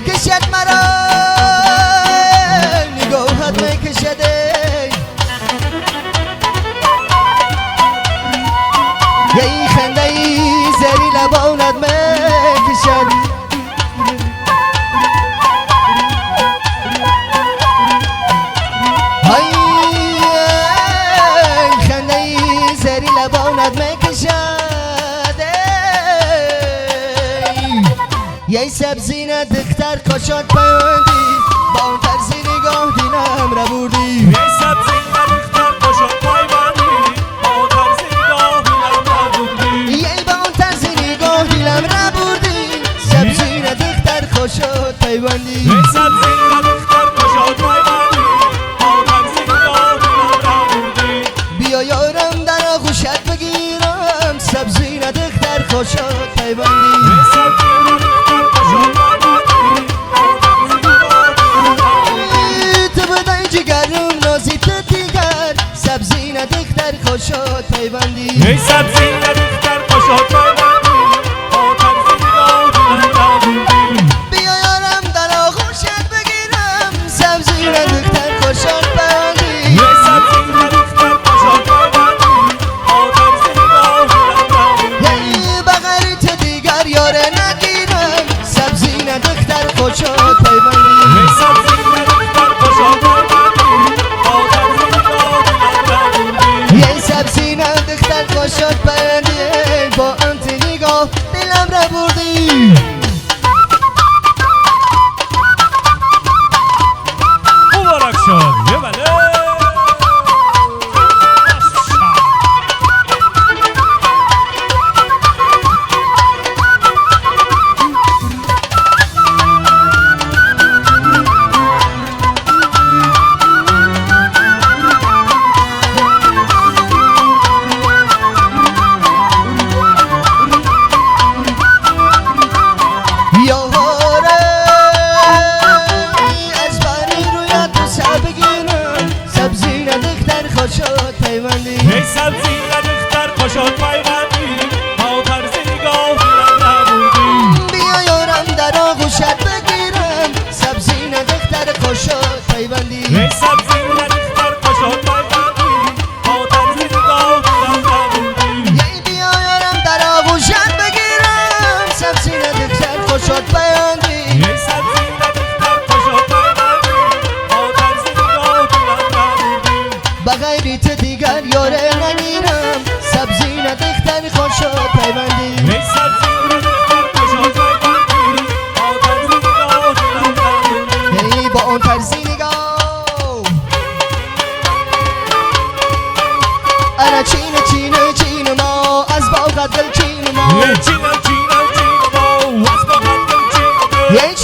میکشد مرا نگاهت میکشد یه خنده ای زری لبانت میکشد خنده ای زری لبانت میکشد یه سبزی ندختر کاشات پیوندی با اون طرز نگاه دینم را بردی یه سبزی ندختر کاشات پیوندی با اون طرز نگاه دینم را بردی یه با اون طرز نگاه دینم را بردی سبزی ندختر کاشات پیوندی یه سبزی ندختر کاشات پیوندی با اون طرز نگاه دینم را بردی بیا یارم در آغوشت بگیرم سبزی ندختر کاشات پیوندی یه سبزی ندختر کاشات پیوندی با اون طرز نگاه دینم را بردی تو بدای جگرم نازی تو دیگر سبزی ندختر کاشات پیوندی یه سبزی ندختر کاشات پیوندی با اون طرز نگاه دینم را بردی بیا یارم در آغوشت بگیرم سبزی ندختر کاشات پیوندی یه سبزی ندختر کاشات پیوندی با اون طرز نگاه دینم را بردی یه بغیر تو دیگر یاره نگیرم سبزی ندختر کاشات پیوندی یه سبزی ندختر کاشات پیوندی با اون طرز نگاه دینم را بردی یه سبزی ندختر کاشات پیوندی با انت نگاه دلم را بردی مبارک شد یه بله یاره از بانی رویت تو سر بگیرم سبزی ندختر کاشات پیوندی یه سبزی ندختر کاشات پیوندی با طرز نگاه دینم را بردی بیا یارم در آغوشت بگیرم سبزی ندختر کاشات پیوندی یه سبزی ندختر کاشات پیوندی با طرز نگاه دینم را بردی یه بیا یارم در آغوشت بگیرم سبزی ندختر کاشات پیوندی یه سبزی ندختر کاشات پیوندی با طرز نگاه دینم را بردی بغیر تو دیگر یاره نگیرم سبزی ندختر کاشات پیوندی یه سبزی ندختر کاشات پیوندی با طرز نگاه دینم را بردی یعنی با اون طرزی نگاه انا چین ما از باغت دل چین ما یه چینم از باغت دل چینم یه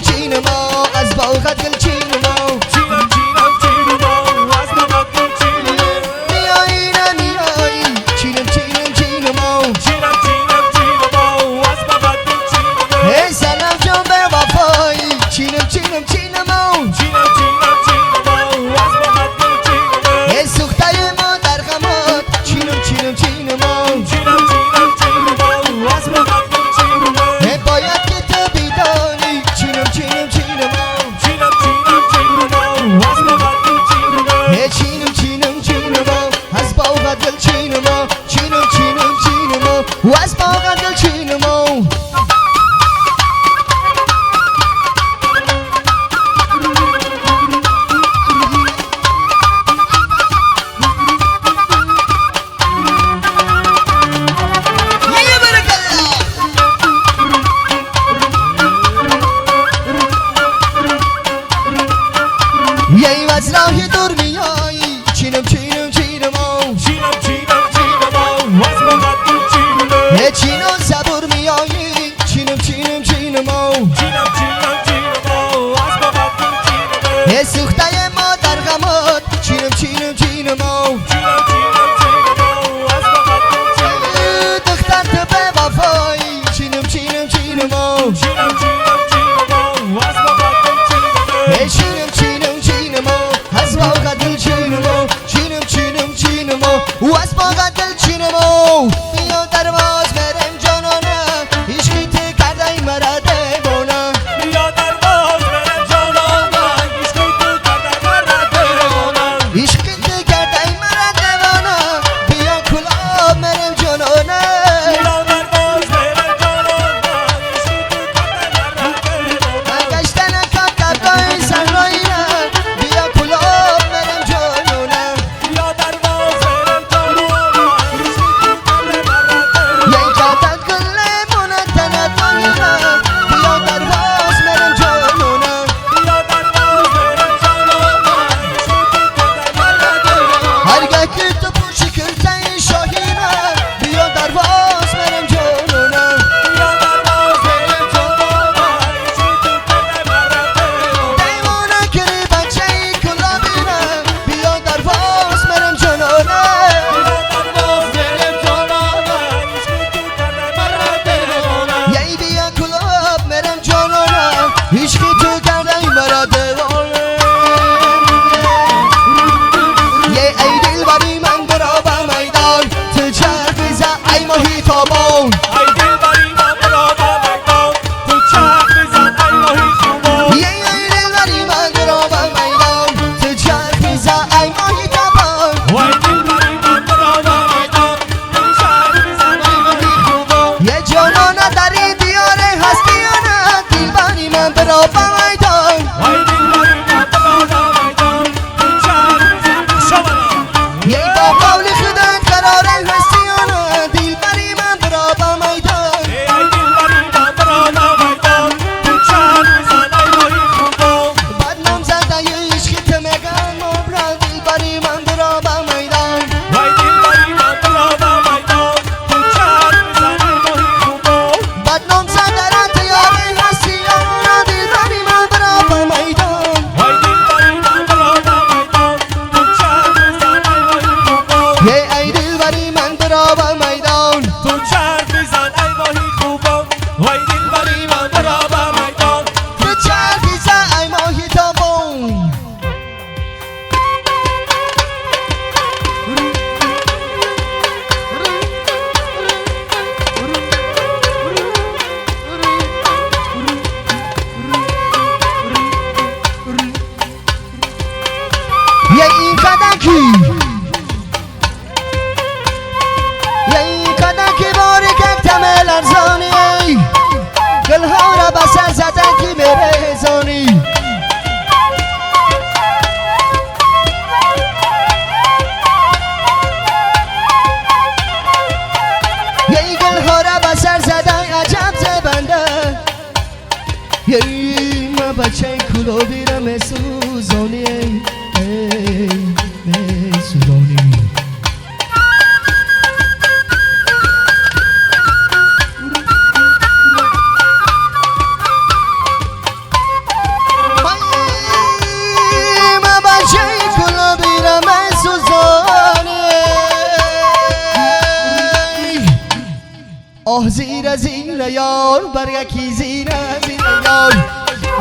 چین ما از باغت دل چین ما چینم از باغت دل چینم میایی نمیایی چین ما چینم از باغت دل چینم ای سلام جان به وفایی چین ما از باغت دل چینم ای سوخته ما در غمات چین ما از باغت دل چینم ای باید که تو بیدانی چین ما از باغت دل چینم ای چین ما از باغت دل چین ما چین ما از باغت دل چین ما یه برکلا یه از راه دور میایی چین ما از باغت دل چینم یه چین و صبور میایی چین ما از باغت دل چینم یه سوخته ما در غمات چین ما از باغت دل چینم دختر تو به وفایی چین ما از باغت دل چینم ای چین ما از باغت یه این قدکی یه این قدکی باریکک تمه لرزانی گلها را بسر زدن که برزانی یه گلها را بسر زدن عجب زبنده یه ما بچه کلو بیرم سوزانی سوزانی ما بچه کلو بیرم سوزانی آه زیر زیر یار برگکی زیر زیر یار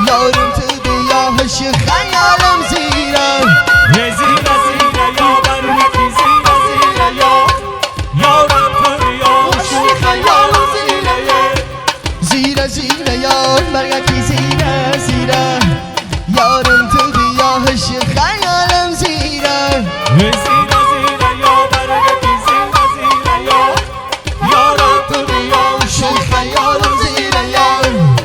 یارم تو بیاهش خیالم زیرم یه زیر یا برگکی زیر یا یارم تو بیاهش خیالم زیر زیر یار برگکی زیر زیر یارم تو بیاهش خیالم زیرم یه زیر یا برگکی زیر یا یارم تو بیاهش خیالم زیرم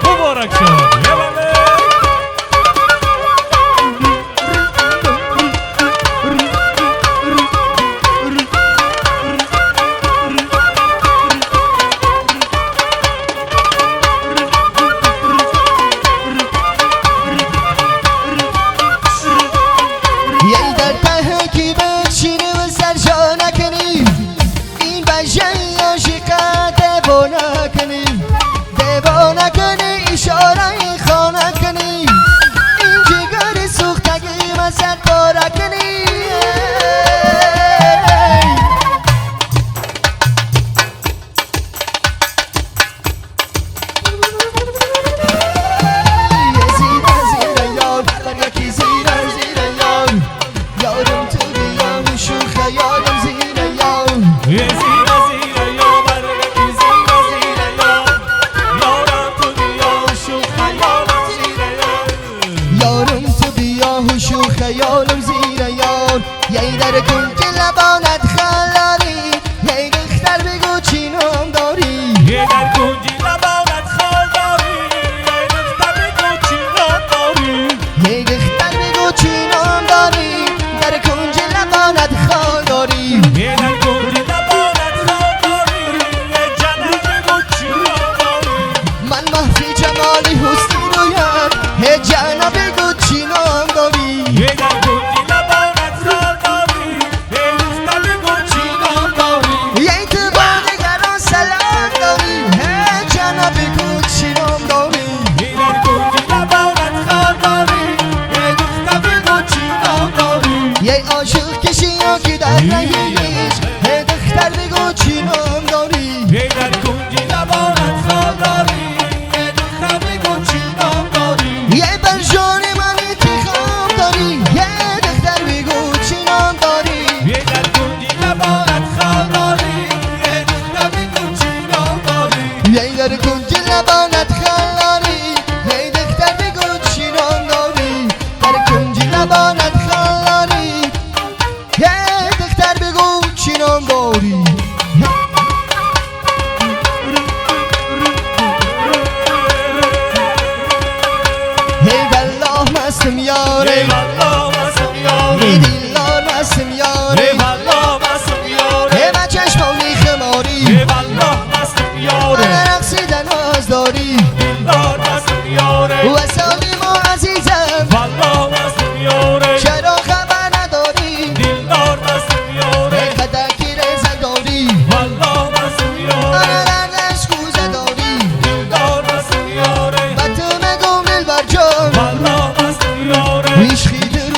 مبارک شد یه بله یه در ته کی بچینی و سرشا نکنی این بچه عاشقه دبا نکنی دبا نکنی اشاره خانه کنی این جگر سوختگی وسط بارا کنی زیر زیر یار برگکی زیر زیر یار یارم تو بیاموش و خیالم زیر یار یه زیر یا برگکی زیر یا یارم تو بیاهش خیالم یارم تو بیاهوش و خیالم زیر یار یه در کن که لبانت خلاری یه دختر بگو چی نام داری یه در کنجی لبانت خال داری یه دختر بگو چی نام داری یه دختر بگو چی نام داری در کنج لبانت خال داری یه در کنجی لبانت خال داری یه جنت بگو چی نام داری من محفی جمالی حسنی رویت هی جانا بگو چی نام داری یه در کنجی لبانت خال داری یه دختر بگو چی نام داری یه تو با نگران سلام داری هی جانا بگو چی نام داری یه در کنجی لبانت خال داری یه دختر بگو چی نام داری یه عاشق کشی یا که در نهیش هی دختر بگو چی نام داری یه در کنجی لبانت خال داری یه دختر بگو چی نام داری یه برجان من انتخاب داری یه دختر بگو چی نام داری یه در کنجی لبانت خال داری یه دختر بگو چی نام داری یه در کنج لبانت خلاری یه دختر بگو چی نام داری در کنج لبانت خلاری یه دختر بگو چی نام داری هی والله مستم یاره والله مستم یاره هی دیلار مستم یاره والله مستم یاره هی با چشمانی خماری والله مستم یاره من رقصیدن آز داری دلدار مستم یاره و سالیم و عزیزم والله مستم یاره چرا خبر نداری دلدار مستم یاره قدکی رزه داری والله مستم یاره من دردش کوزه داری دلدار مستم یاره و تو مگم دل بر جان والله مستم یاره عشقی در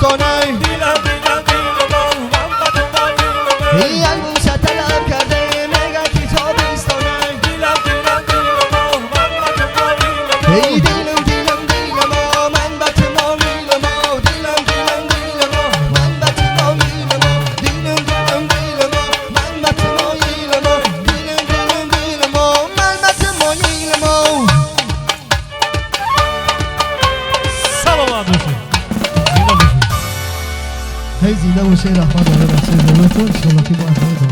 کنه دیلم دیلم دیلم من بد ای البوم طلب کرده میگه کتابستانه دیلم دیلم دیلم من بد ای دیلم دیلم دیلم من به تو میلم دیلم دیلم دیلم من به تو میلم دیلم دیلم دیلم من به تو میلم دیلم دیلم دیلم من به تو میلم سلام بشه زنده بشه هی زنده باشه رحمان داره بچه ضرورتون انشالله که با